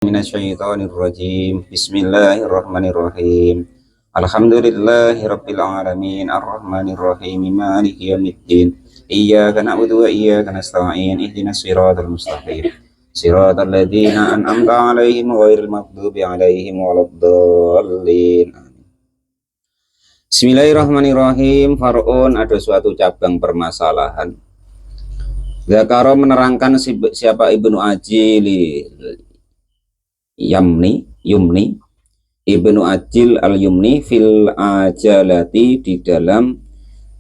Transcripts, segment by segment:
Minasyaitonirrajim. Bismillahirrahmanirrahim. Alhamdulillahirabbil alamin arrahmanirrahim maliki yaumiddin. Iyyaka na'budu wa iyyaka nasta'in. Ihdinas siratal mustaqim. Siratal ladzina an'amta 'alaihim ghairil maghdubi 'alaihim waladdallin. Bismillahirrahmanirrahim. Far'un, ada suatu cabang permasalahan. Zakaro menerangkan siapa Ibnu Ajili Yumni Ibnu Ajil al-Yumni fil ajalati, di dalam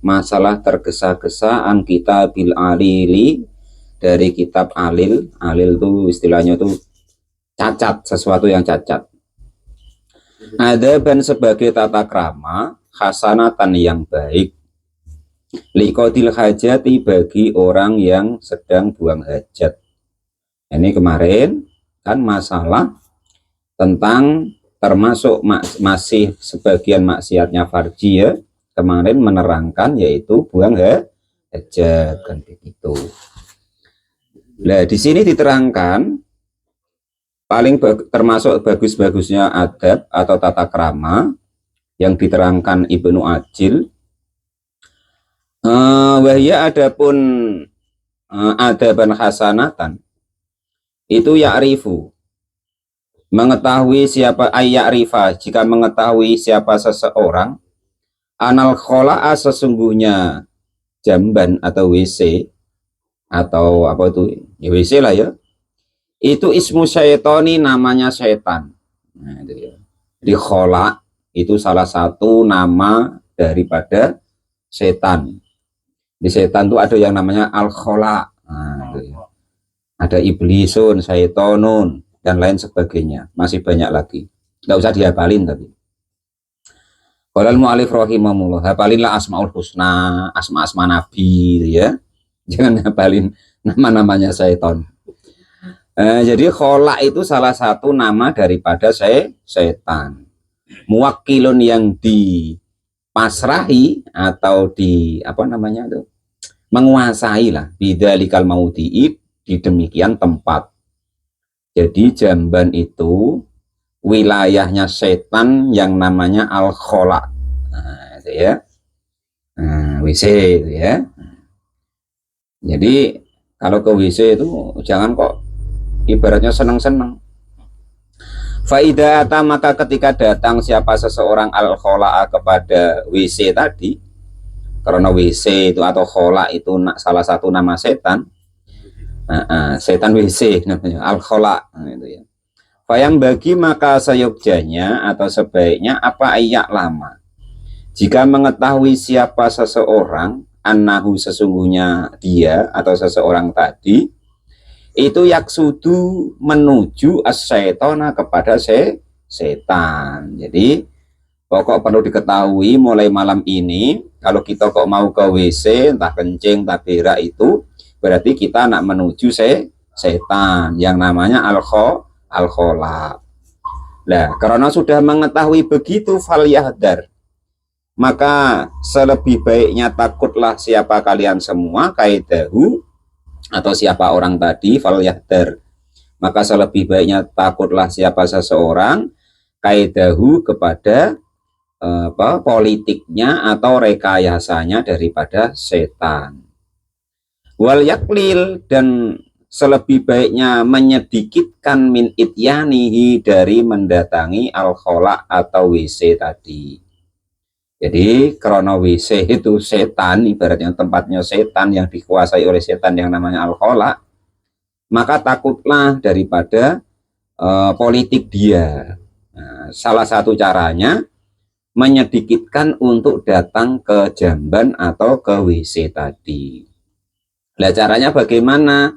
masalah tergesa-gesa, an kitabil alili, dari kitab alil. Alil itu istilahnya tuh cacat, sesuatu yang cacat. Adaban, sebagai tata krama, hasanatan, yang baik, liqadil hajati, bagi orang yang sedang buang hajat. Ini kemarin kan masalah tentang termasuk masih sebagian maksiatnya farji, ya, kemarin menerangkan, yaitu buang hajat, kan begitu. Nah, di sini diterangkan paling termasuk bagus-bagusnya adab atau tata krama yang diterangkan Ibnu Ajil. Wahya, adapun adaban hasanatan itu ya'rifu, mengetahui siapa, ayya'rifa, jika mengetahui siapa seseorang, anal khola'a, sesungguhnya jamban atau WC, atau apa itu ya, WC lah ya, itu ismu syaitoni, namanya setan. Nah, itu ya. Di khola itu salah satu nama daripada setan. Di setan itu ada yang namanya al khola. Nah, itu ya. Ada iblisun, syaitonun, dan lain sebagainya, masih banyak lagi, nggak usah dihafalin. Tapi qolal mu'alif rahimahullah, hafalinlah asmaul husna, asma-asma nabi, ya, jangan hafalin nama-namanya syaiton. Jadi khola itu salah satu nama daripada setan. Muwakilun, yang dipasrahi atau di apa namanya itu, menguasai lah, bidzalikal maudhi'i, di demikian tempat. Jadi jamban itu wilayahnya setan yang namanya al-khola. Nah, itu ya. WC itu ya. Jadi kalau ke WC itu jangan kok ibaratnya senang-senang. Faida ata, maka ketika datang siapa seseorang al-khola kepada WC tadi, karena WC itu atau khola itu salah satu nama setan. Setan WC namanya al-khola, itu ya. Fayam bagi, maka seyogjanya atau sebaiknya apa, ayak lama, jika mengetahui siapa seseorang, annahu, sesungguhnya dia atau seseorang tadi, itu yaksudu, menuju as-syaitona, kepada setan. Jadi pokok perlu diketahui mulai malam ini, kalau kita kok mau ke WC, entah kencing, entah berak, itu berarti kita nak menuju setan yang namanya al-khola. Nah, karena sudah mengetahui begitu, fal yahdar, maka selebih baiknya takutlah siapa kalian semua, kaidahu, atau siapa orang tadi, fal yahdar, maka selebih baiknya takutlah siapa seseorang, kaidahu, kepada politiknya atau rekayasanya daripada setan. Wal yaklil, dan selebih baiknya menyedikitkan, min ityanihi, dari mendatangi al-khola atau WC tadi. Jadi karena WC itu setan, ibaratnya tempatnya setan yang dikuasai oleh setan yang namanya al-khola, maka takutlah daripada politik dia. Nah, salah satu caranya menyedikitkan untuk datang ke jamban atau ke WC tadi. Nah, caranya bagaimana?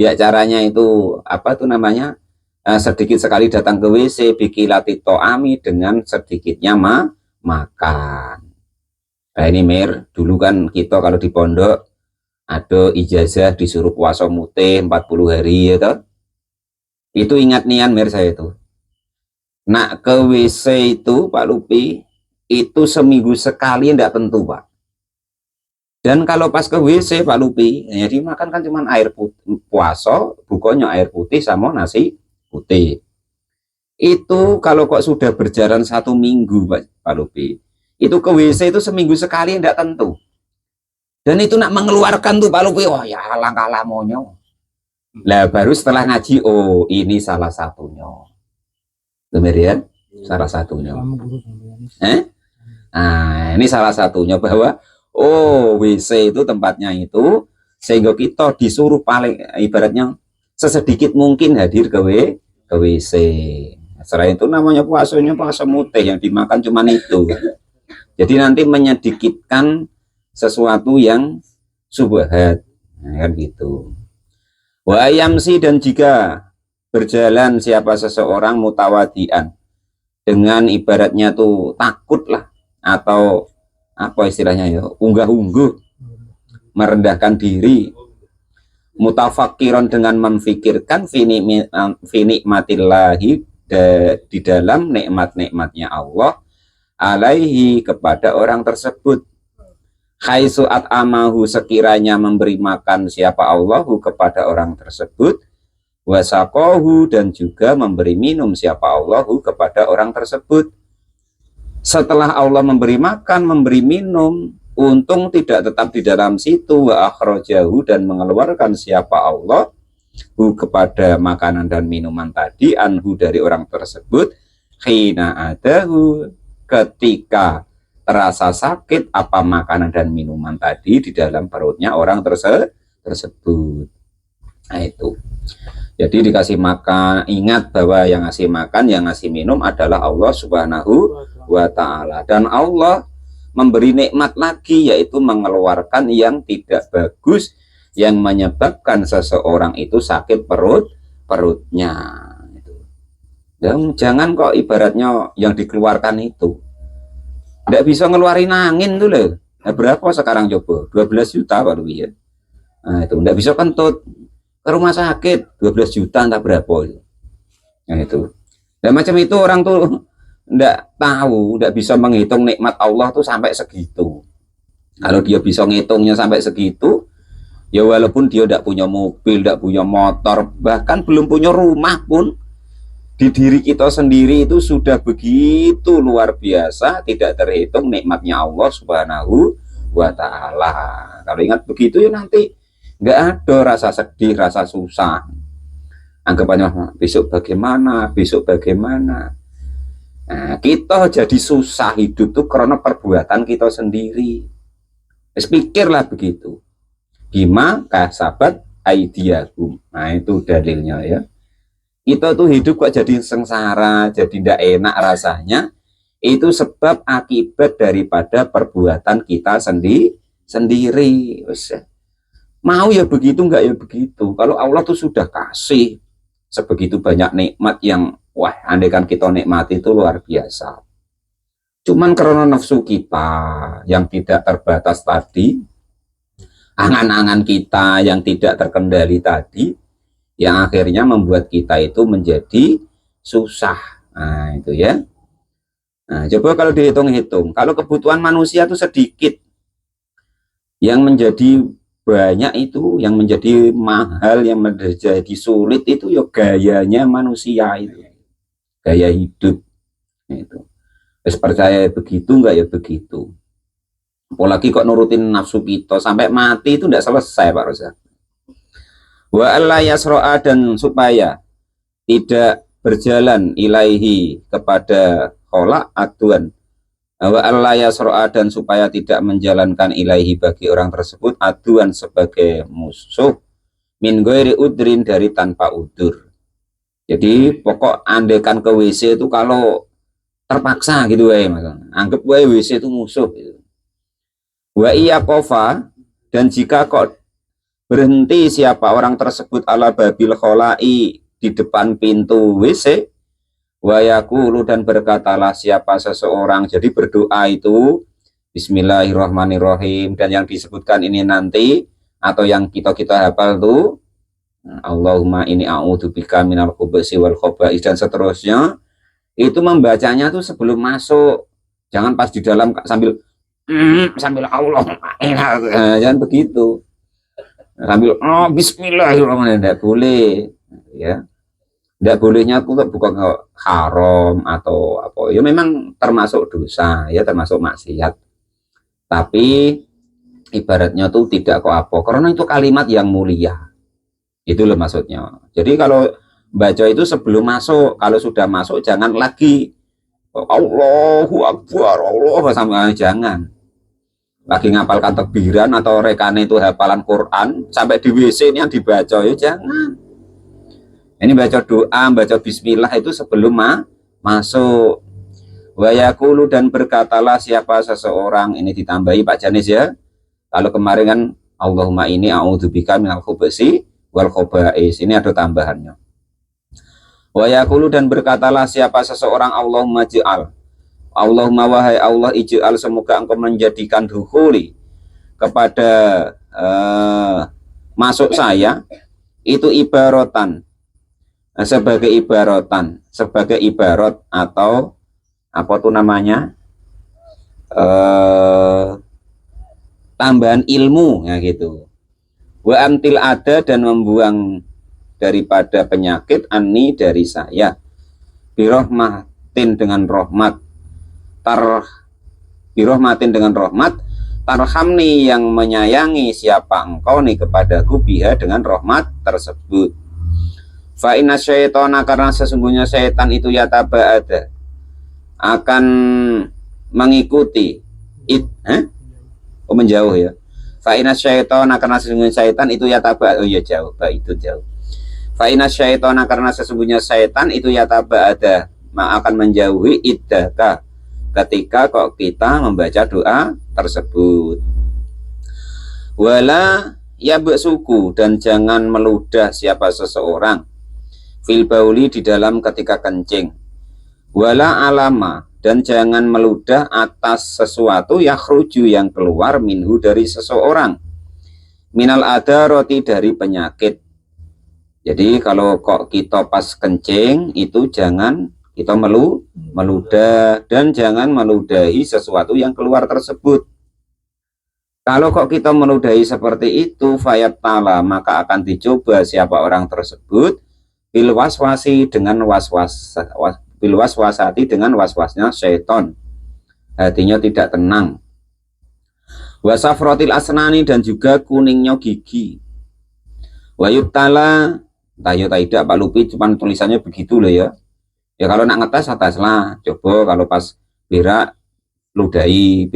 Ya, caranya itu apa tuh namanya? Sedikit sekali datang ke WC, bikilati to'ami, dengan sedikitnya makan. Nah, ini Mir, dulu kan kita kalau di pondok ada ijazah disuruh puasa mutih 40 hari, ya toh? Itu ingat nian Mir, saya itu. Nak ke WC itu Pak Lupi, itu seminggu sekali, enggak tentu Pak. Dan kalau pas ke WC Pak Lupi, jadi makan kan cuma air putih, puasa, bukannya air putih sama nasi putih. Itu kalau kok sudah berjalan 1 minggu Pak Lupi, itu ke WC itu seminggu sekali tidak tentu. Dan itu nak mengeluarkan tuh Pak Lupi, wah ya langkah lamonyo. Lah baru setelah ngaji, oh ini salah satunya. Kemudian salah satunya. Nah, ini salah satunya bahwa oh WC itu tempatnya itu, sehingga kita disuruh paling ibaratnya sesedikit mungkin hadir ke WC. Selain itu namanya puasanya puasa mutih, yang dimakan cuma itu. Jadi nanti menyedikitkan sesuatu yang subhat, kan gitu. Wa yamsi, dan jika berjalan siapa seseorang mutawadian dengan ibaratnya tuh takut lah, atau apa istilahnya ya, unggah-ungguh, merendahkan diri, mutafakiron dengan memfikirkan finikmatillahi di dalam nikmat-nikmatnya Allah alaihi kepada orang tersebut, khaisuat amahu sekiranya memberi makan siapa Allahu kepada orang tersebut, wasakohu dan juga memberi minum siapa Allahu kepada orang tersebut. Setelah Allah memberi makan, memberi minum, untung tidak tetap di dalam situ, wa akhrajahu dan mengeluarkan siapa Allah hu kepada makanan dan minuman tadi, anhu dari orang tersebut, khina adahu ketika terasa sakit apa makanan dan minuman tadi di dalam perutnya orang tersebut. Nah itu. Jadi dikasih makan, ingat bahwa yang ngasih makan, yang ngasih minum adalah Allah Subhanahu wa Ta'ala. Dan Allah memberi nikmat lagi, yaitu mengeluarkan yang tidak bagus, yang menyebabkan seseorang itu sakit perutnya. Dan jangan kok ibaratnya yang dikeluarkan itu tidak bisa ngeluarin angin tuh loh. Nah, berapa sekarang coba? 12 juta Pak Luwi ya. Nah itu tidak bisa kentut ke rumah sakit 12 juta entah berapa itu. Nah itu. Dan macam itu orang tuh tidak tahu, tidak bisa menghitung nikmat Allah tuh sampai segitu. Kalau dia bisa ngitungnya sampai segitu, ya walaupun dia tidak punya mobil, tidak punya motor, bahkan belum punya rumah pun, di diri kita sendiri itu sudah begitu luar biasa, tidak terhitung nikmatnya Allah Subhanahu wa Ta'ala. Kalau ingat begitu ya nanti nggak ada rasa sedih, rasa susah. Anggapannya besok bagaimana, besok bagaimana. Nah, kita jadi susah hidup tuh karena perbuatan kita sendiri. Pikirlah begitu. Bima kasabat aidiyahum. Nah itu dalilnya ya. Kita tuh hidup kok jadi sengsara, jadi tidak enak rasanya. Itu sebab akibat daripada perbuatan kita sendiri. Mau ya begitu, enggak ya begitu. Kalau Allah tuh sudah kasih sebegitu banyak nikmat yang wah, andaikan kita nikmati itu luar biasa. Cuman karena nafsu kita yang tidak terbatas tadi, angan-angan kita yang tidak terkendali tadi, yang akhirnya membuat kita itu menjadi susah. Nah itu ya. Nah, coba kalau dihitung-hitung, kalau kebutuhan manusia itu sedikit, yang menjadi banyak itu, yang menjadi mahal, yang menjadi sulit itu ya gayanya manusia itu, gaya hidup itu. Terus percaya begitu enggak ya begitu. Apalagi kok nurutin nafsu kita sampai mati itu tidak selesai Pak Rosa. Wa alla yasro'a, dan supaya tidak berjalan ilaihi kepada kholak aduan. Wa alla yasro'a, dan supaya tidak menjalankan ilaihi bagi orang tersebut aduan sebagai musuh min ghairi udrin, dari tanpa udur. Jadi pokok andekan ke WC itu kalau terpaksa gitu ya, anggap WC itu musuh gitu. Wa iya kofa, dan jika kok berhenti siapa orang tersebut ala babil kholai, di depan pintu WC, wa yaqulu, dan berkatalah siapa seseorang, jadi berdoa itu bismillahirrahmanirrahim, dan yang disebutkan ini nanti atau yang kita hafal tuh Allahumma ini a'udzubika minal khubuthi wal khaba'is dan seterusnya. Itu membacanya tuh sebelum masuk, jangan pas di dalam sambil Allah, jangan begitu, sambil bismillahirrahmanirrahim, tidak boleh ya. Tidak bolehnya itu bukan haram atau apa. Ya memang termasuk dosa, ya termasuk maksiat. Tapi ibaratnya tuh tidak kok apa. Karena itu kalimat yang mulia. Itu loh maksudnya. Jadi kalau baca itu sebelum masuk, kalau sudah masuk jangan lagi Allahu Akbar, Allah sama jangan. Lagi ngapalkan takbiran atau rekane itu hafalan Quran sampai di WC ini yang dibaca ya jangan. Ini baca doa, baca bismillah itu sebelum masuk. Wa yaqulu dan berkatalah siapa seseorang, ini ditambahi Pak Janis ya. Kalau kemarin kan Allahumma ini a'udzubika minal khubuthi wal khaba'is. Ini ada tambahannya. Wa yaqulu dan berkatalah siapa seseorang Allahumma ja'al. Allahumma wahai Allah ij'al semoga engkau menjadikan dukhuli kepada masuk saya itu ibaratan sebagai ibarat atau apa tuh namanya tambahan ilmu ya gitu. Wa amtil ada dan membuang daripada penyakit ani dari saya birahmatin dengan rahmat birahmatin dengan rahmat tarhamni yang menyayangi siapa engkau nih kepadaku biha dengan rahmat tersebut. Fa inna syaitana karena sesungguhnya syaitan itu yataba'ada akan mengikuti menjauh ya. Fa inna syaitana karena sesungguhnya syaitan itu yataba'ada jauh, itu jauh. Fa inna syaitana karena sesungguhnya syaitan itu yataba'ada akan menjauhi iddaka ketika kok kita membaca doa tersebut. Wala yabsuku dan jangan meludah siapa seseorang fil bauli di dalam ketika kencing. Wala alama dan jangan meludah atas sesuatu yakhruju yang keluar minhu dari seseorang. Minal adaroti dari penyakit. Jadi kalau kok kita pas kencing itu jangan kita meludah dan jangan meludahi sesuatu yang keluar tersebut. Kalau kok kita meludahi seperti itu fayabtala maka akan dicoba siapa orang tersebut bil waswasi dengan bil waswasati dengan waswasnya syaiton, hatinya tidak tenang. Wasafrotil asnani dan juga kuningnya gigi. Wayubtala tayo tidak Pak Lupi cuman tulisannya begitu loh ya. Ya kalau nak ngetes atas lah, coba kalau pas berak ludahi,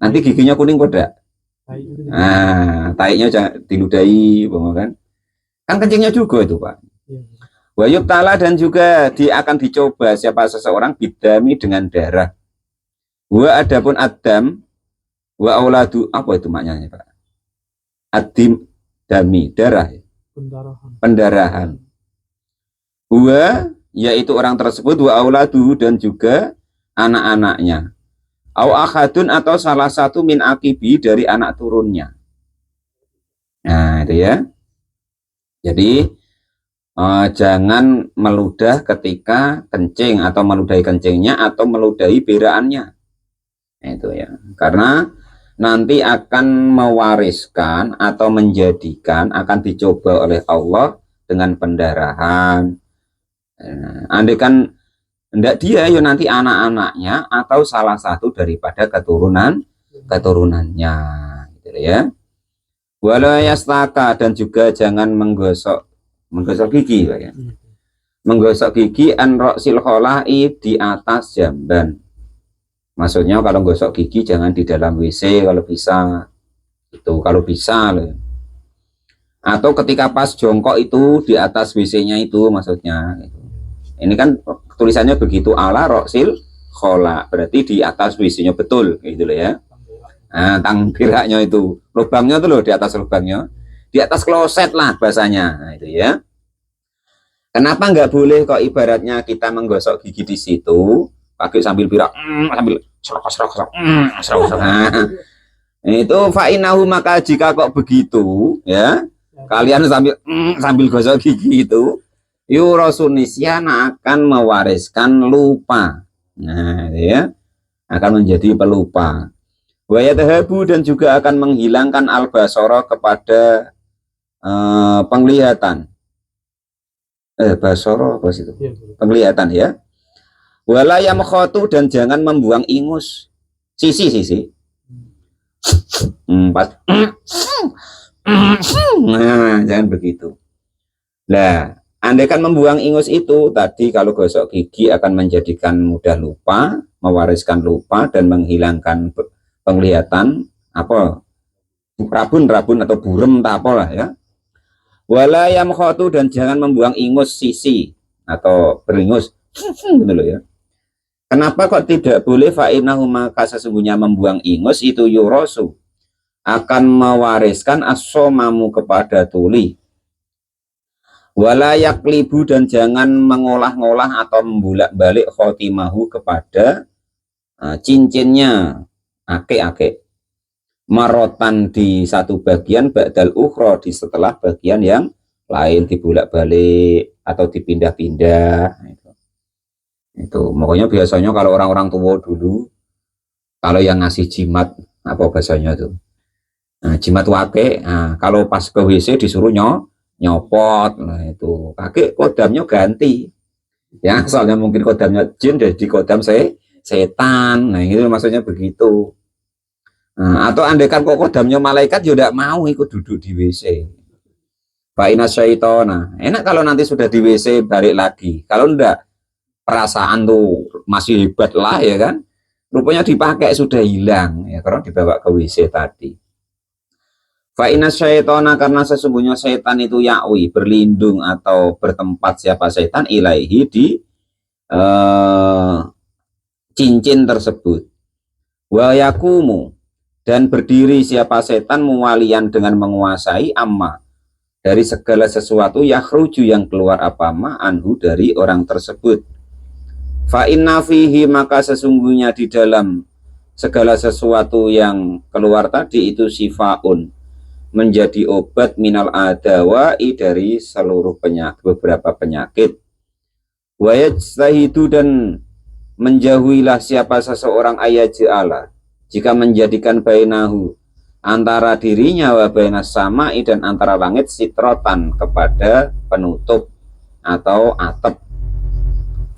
nanti giginya kuning pada. Nah, taiknya diludahi, kan? Kan kencingnya juga itu Pak. Wayub ta'ala dan juga akan dicoba siapa seseorang bidami dengan darah. Wa adapun adam wa auladu apa itu maknanya Pak? Adim dami darah. Pendarahan. Wa yaitu orang tersebut wa auladu dan juga anak-anaknya. Au akhadun atau salah satu min akibi dari anak turunnya. Nah, itu ya. Jadi jangan meludah ketika kencing atau meludahi kencingnya atau meludahi beraannya. Nah, itu ya. Karena nanti akan mewariskan atau menjadikan akan dicoba oleh Allah dengan pendarahan. Andai kan hendak dia ya nanti anak-anaknya atau salah satu daripada keturunannya gitu ya. Wala yastaka dan juga jangan menggosok gigi ya. Menggosok gigi an roksil kholai di atas jamban. Maksudnya kalau gosok gigi jangan di dalam WC kalau bisa. Itu kalau bisa loh. Atau ketika pas jongkok itu di atas WC-nya itu maksudnya. Ini kan tulisannya begitu ala roksil khola berarti di atas WC-nya betul gitu loh ya. Nah, tangkiraknya itu lubangnya tuh loh di atas lubangnya, di atas kloset lah bahasanya. Nah, itu ya. Kenapa nggak boleh kok ibaratnya kita menggosok gigi di situ, pakai sambil birak, sambil serok. Nah, itu fa'inahu maka jika kok begitu ya, kalian sambil gosok gigi itu, yurasunisyan akan mewariskan lupa. Nah, ya akan menjadi pelupa. Wayadhabu dan juga akan menghilangkan albasoro kepada penglihatan. basoro apa itu? Ya, Penglihatan ya. Wala yamkhatu, dan jangan membuang ingus. Sisi. Pas. Nah, jangan begitu. Nah, andaikan membuang ingus itu tadi, kalau gosok gigi akan menjadikan mudah lupa, mewariskan lupa dan menghilangkan penglihatan apa rabun atau burem tak apalah ya. Wala yamkhatu, dan jangan membuang ingus sisi atau beringus gitu loh ya. Kenapa kok tidak boleh? Fa'innahu, maka sesungguhnya membuang ingus itu yurosu, akan mewariskan as-somamu kepada tuli. Wala yaklibu, dan jangan mengolah-ngolah atau membulak-balik khotimahu kepada cincinnya ake-ake, marotan di satu bagian ba'dal ukhra, di setelah bagian yang lain, dibulak-balik atau dipindah-pindah. Itu makanya biasanya kalau orang-orang tua dulu, kalau yang ngasih jimat apa bahasanya tuh, jimat wake, kalau pas ke WC disuruh nyopot, nah itu kakek kodamnya ganti ya, soalnya mungkin kodamnya jin jadi kodam setan, nah itu maksudnya begitu. Atau andaikan kok kodamnya malaikat juga mau ikut duduk di WC. Fa'ina syaitona, enak kalau nanti sudah di WC balik lagi, kalau enggak perasaan tuh masih hebat lah ya kan, rupanya dipakai sudah hilang ya, karena dibawa ke WC tadi. Fa'ina syaitona, karena sesungguhnya setan itu ya'wi, berlindung atau bertempat siapa setan ilaihi di cincin tersebut. Wa yakumu, dan berdiri siapa setan muwalian dengan menguasai amma, dari segala sesuatu yakhruju yang keluar apa ma anhu dari orang tersebut. Fa inna fihi, maka sesungguhnya di dalam segala sesuatu yang keluar tadi itu sifaun, menjadi obat minal adawai, dari seluruh penyakit, beberapa penyakit. Wa yajtahidu, dan menjauhilah siapa seseorang ayaj'ala, jika menjadikan bainahu, antara dirinya, wa bainas samai, dan antara langit, sitrotan, kepada penutup atau atap.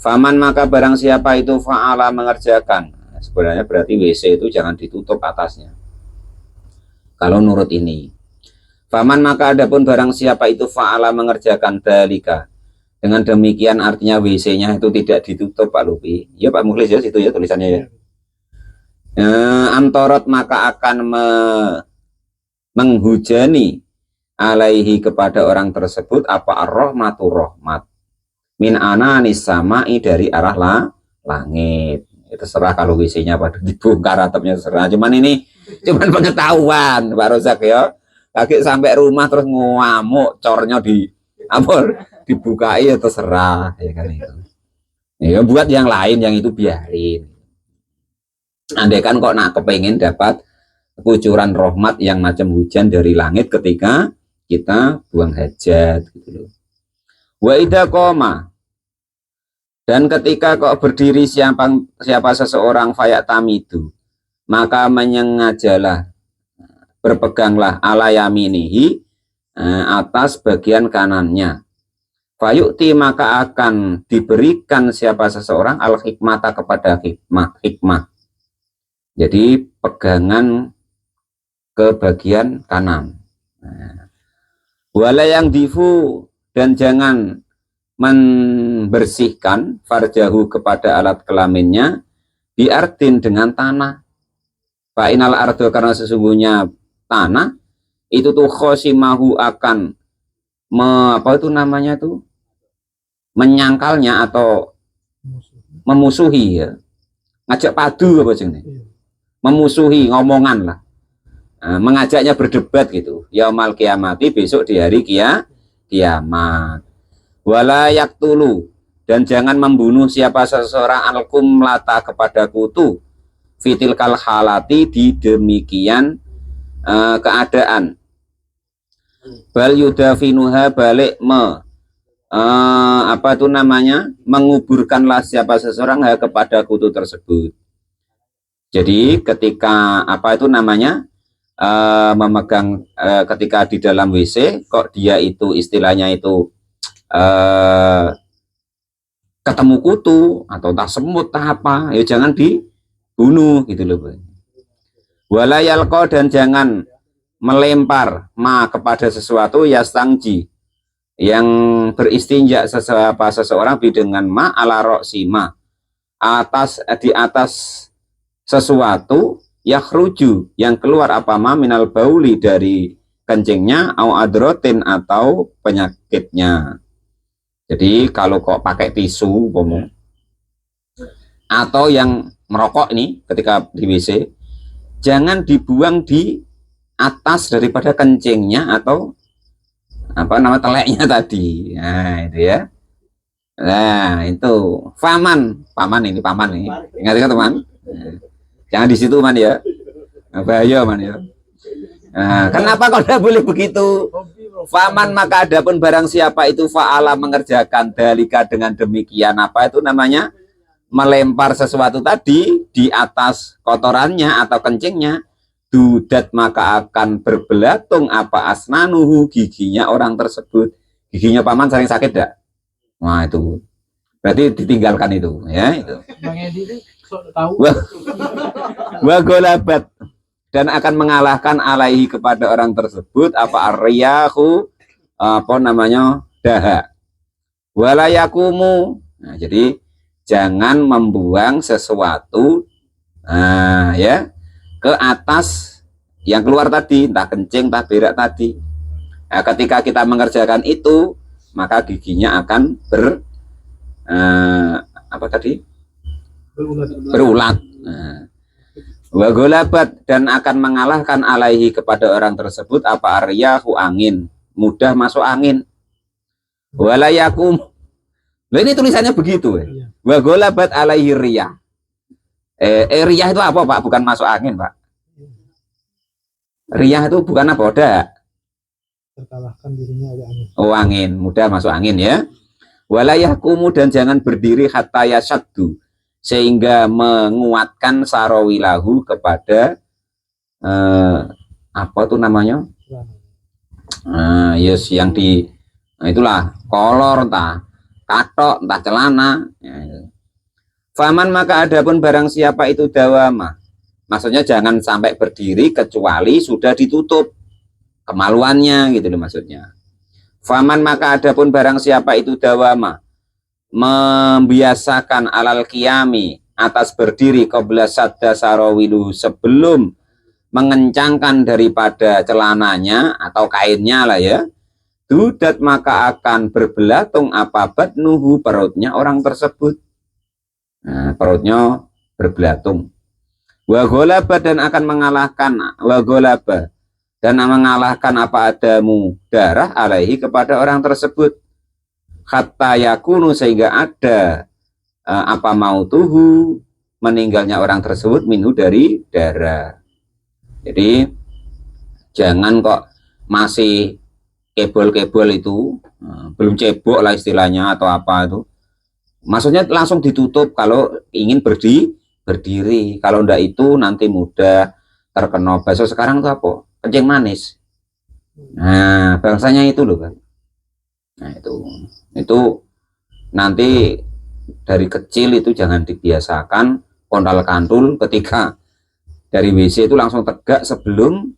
Faman, maka barang siapa itu fa'ala, mengerjakan, sebenarnya berarti WC itu jangan ditutup atasnya kalau nurut ini. Faman, maka adapun barang siapa itu fa'ala, mengerjakan dalika, dengan demikian artinya WC-nya itu tidak ditutup Pak Lupi ya, Pak Mukhlis ya, situ ya tulisannya ya. Antorot, maka akan menghujani alaihi, kepada orang tersebut apa ar-rahmatu, rahmat, min ananis samai, dari arah langit. Itu serah kalau WC-nya pada dibongkar atapnya, serah. Cuman ini cuman pengetahuan Pak Rozak ya. Kakek sampai rumah terus ngamuk, cornya dibukai ya terserah ya kan itu. Ya buat yang lain yang itu biarin. Andai kan kok nak kepengen dapat kucuran rahmat yang macam hujan dari langit ketika kita buang hajat gitu loh. Wa idza qoma, dan ketika kok berdiri siapa seseorang fayak tamidu, maka menyengajalah, berpeganglah ala yaminihi, atas bagian kanannya. Fayukti, maka akan diberikan siapa seseorang al hikmata, kepada hikmah. Jadi pegangan ke bagian kanan. Wala yang difu, dan jangan membersihkan farjahu, kepada alat kelaminnya, biartin, dengan tanah. Fa'inal ardo, karena sesungguhnya tanah itu tuh khosimahu, akan apa itu namanya tuh, menyangkalnya atau memusuhi ya, ngajak padu apa sih, memusuhi, ngomongan lah, mengajaknya berdebat gitu, yaumal kiamati, besok di hari kiamat. Wala yaktulu, dan jangan membunuh siapa seseorang alkum lata, kepada kutu, fitil kal halati, di demikian keadaan. Bal yudafinuha, balik apa itu namanya, menguburkanlah siapa seseorang kepada kutu tersebut. Jadi ketika apa itu namanya, memegang, ketika di dalam WC kok dia itu istilahnya itu eh, ketemu kutu atau tak semut tak apa, ya jangan dibunuh gitu loh. Walayalko, dan jangan melempar ma kepada sesuatu yastangji yang beristinja seseorang dengan ma ala roksi ma di atas sesuatu yakhruju yang keluar apa ma minal bauli dari kencingnya au adrotin atau penyakitnya. Jadi kalau kok pakai tisu atau yang merokok ini ketika di WC, jangan dibuang di atas daripada kencingnya atau apa nama teleknya tadi. Nah itu ya. Nah itu paman ini ingat teman. Jangan di situ man ya, bahaya man ya. Nah, kenapa kau tidak boleh begitu? Faman maka adapun barang siapa itu fa'ala mengerjakan dalika dengan demikian, apa itu namanya, melempar sesuatu tadi di atas kotorannya atau kencingnya, dudat maka akan berbelatung apa asnanuhu giginya orang tersebut. Giginya paman sering sakit tidak? Nah itu berarti ditinggalkan itu ya itu. Wa golabat, dan akan mengalahkan alaihi kepada orang tersebut apa aryahu apa namanya daha walayakumu. Nah, jadi jangan membuang sesuatu ya ke atas yang keluar tadi, entah kencing entah berak tadi. Nah, ketika kita mengerjakan itu maka giginya akan apa tadi, berulat. Nah, wa golabat, dan akan mengalahkan alaihi kepada orang tersebut apa aryahu angin, mudah masuk angin. Walayakum, ini tulisannya begitu ya. Wa golabat alaihi riyah. Riyah itu apa Pak? Bukan masuk angin Pak. Riyah itu bukan apa? Oda. Terkalahkan dirinya ada angin. Oh angin, mudah masuk angin ya. Walayakumu, dan jangan berdiri hatta yasyaddu, sehingga menguatkan sarawilahu kepada apa tuh namanya, yes yang di itulah kolor entah katok entah celana ya. Faman maka adapun barang siapa itu dawama, maksudnya jangan sampai berdiri kecuali sudah ditutup kemaluannya gitu loh maksudnya. Faman maka adapun barang siapa itu dawama, membiasakan alal qiyami atas berdiri qabla sadda sarawilu, sebelum mengencangkan daripada celananya atau kainnya lah ya, dudat maka akan berbelatung apa batnuhu, perutnya orang tersebut. Nah, perutnya berbelatung. Wa ghalaba, dan akan mengalahkan wa ghalaba, dan mengalahkan apa adamu darah alaihi kepada orang tersebut, hatta yakunu, sehingga ada apa mautuhu, meninggalnya orang tersebut minhu dari darah. Jadi jangan kok masih kebol-kebol itu, belum cebok lah istilahnya atau apa itu, maksudnya langsung ditutup kalau ingin berdiri. Kalau ndak itu nanti mudah terkena bakso sekarang itu apa, kencing manis. Nah bangsanya itu loh kan. Nah itu nanti dari kecil itu jangan dibiasakan kondal kantul ketika dari WC itu langsung tegak sebelum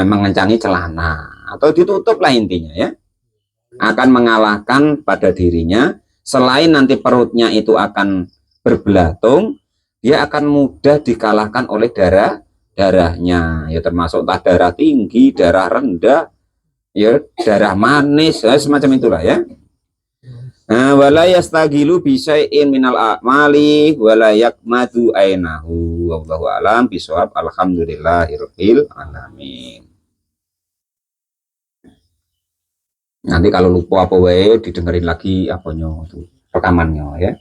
mengencangi celana, atau ditutup lah intinya ya, akan mengalahkan pada dirinya. Selain nanti perutnya itu akan berbelatung, dia akan mudah dikalahkan oleh darahnya ya, termasuk entah darah tinggi, darah rendah ya, darah manis ya, semacam itulah ya. Wala yastagilu bisyai'in minal a'mali wala yakmadu ainahu. Wallahu a'lam bishawab. Alhamdulillahirabbil alamin. Nanti kalau lupa apa wae didengerin lagi apanya itu rekamannya ya.